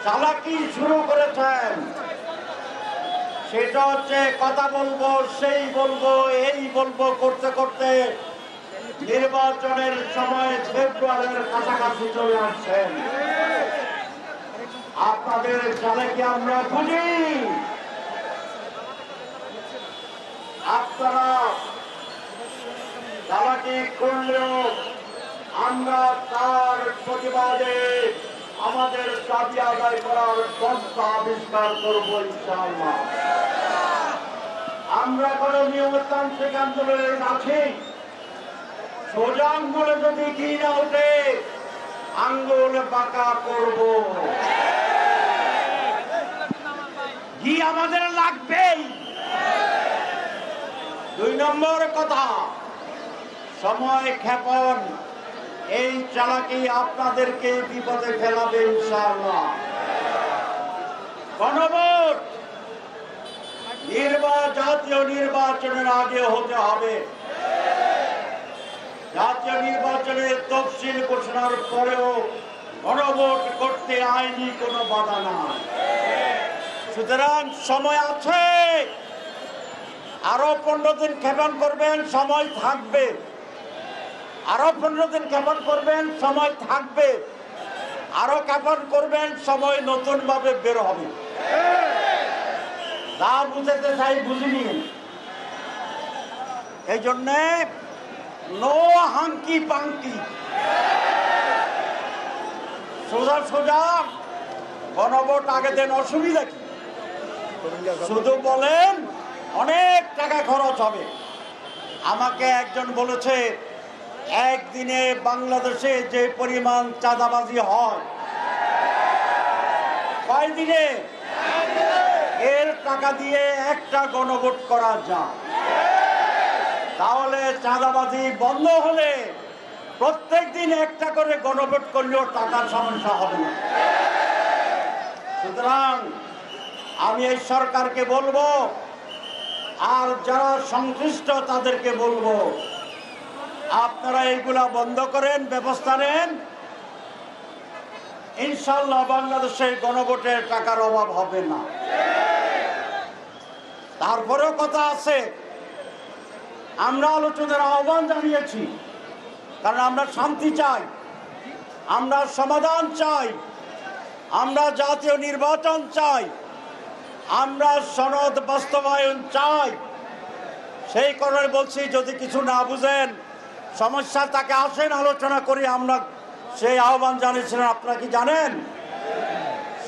চালাকি শুরু করেছেন। সেটা হচ্ছে কথা বলবো, সেই বলবো, এই বলবো করতে করতে নির্বাচনের সময় ফেব্রুয়ারির কাছাকাছি চলে আসছেন। আপনাদের চালাকি আমরা বুঝি। আপনারা চালাকি করলেও আমরা তার প্রতিবাদে আমাদের দাবি আদায় করার পন্থা আবিষ্কার করবো ইনশাআল্লাহ। আমরা কোন নিয়মতান্ত্রিক আন্দোলনের আছি। সোজা আঙ্গুলে যদি ঘি না ওঠে আঙ্গুল বাঁকা করব। ঘি আমাদের লাগবেই। ২ নম্বর কথা, সময় ক্ষেপণ, এই চালাকি আপনাদেরকে বিপদে ফেলাবে ইনশাআল্লাহ। গণভোট জাতীয় নির্বাচনের আগে হতে হবে। জাতীয় নির্বাচনের তফসিল ঘোষণার পরেও গণভোট করতে আইনি কোনো বাধা নাই। সুতরাং সময় আছে। আরো 15 দিন ক্ষেপণ করবেন, সময় থাকবে। আরো 15 দিন ক্ষেপণ করবেন, সময় থাকবে। আরো ক্ষেপণ করবেন, সময় নতুন ভাবে বের হবে। যা বুঝাতে চাই বুঝিনি। এই জন্যে নো হাঙ্কি পাঙ্কি, সোজা সোজা গণভোট আগে দেন। অসুবিধা কি? শুধু বলেন অনেক টাকা খরচ হবে। আমাকে একজন বলেছে একদিনে বাংলাদেশে যে পরিমাণ চাঁদাবাজি হয়, কয় দিনে এর টাকা দিয়ে একটা গণভোট করা যায়। তাহলে চাঁদাবাজি বন্ধ হলে প্রত্যেক দিন একটা করে গণভোট করলেও টাকার সমস্যা হবে না। সুতরাং আমি এই সরকারকে বলবো, আর যারা সংশ্লিষ্ট তাদেরকে বলবো, আপনারা এইগুলা বন্ধ করেন, ব্যবস্থা নেন। ইনশাআল্লাহ বাংলাদেশে গণভোটের টাকার অভাব হবে না। তারপরেও কথা আছে, আমরা আলোচনার আহ্বান জানিয়েছি, কারণ আমরা শান্তি চাই, আমরা সমাধান চাই, আমরা জাতীয় নির্বাচন চাই, আমরা সনদ বাস্তবায়ন চাই। সেই কারণে বলছি, যদি কিছু না বুঝেন, সমস্যা তাকে আসেন, আলোচনা করি। আমরা সেই আহ্বান জানিয়েছিলেন, আপনারা কি জানেন?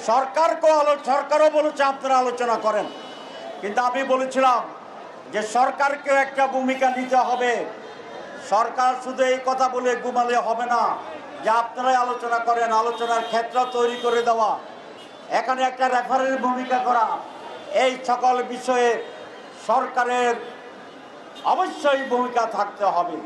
সরকারও বলেছে আপনারা আলোচনা করেন, কিন্তু আমি বলেছিলাম যে সরকারকেও একটা ভূমিকা নিতে হবে। সরকার শুধু এই কথা বলে ঘুমালে হবে না যে আপনারাই আলোচনা করেন। আলোচনার ক্ষেত্র তৈরি করে দেওয়া, এখানে একটা রেফারের ভূমিকা করা, এই সকল বিষয়ে সরকারের অবশ্যই ভূমিকা থাকতে হবে।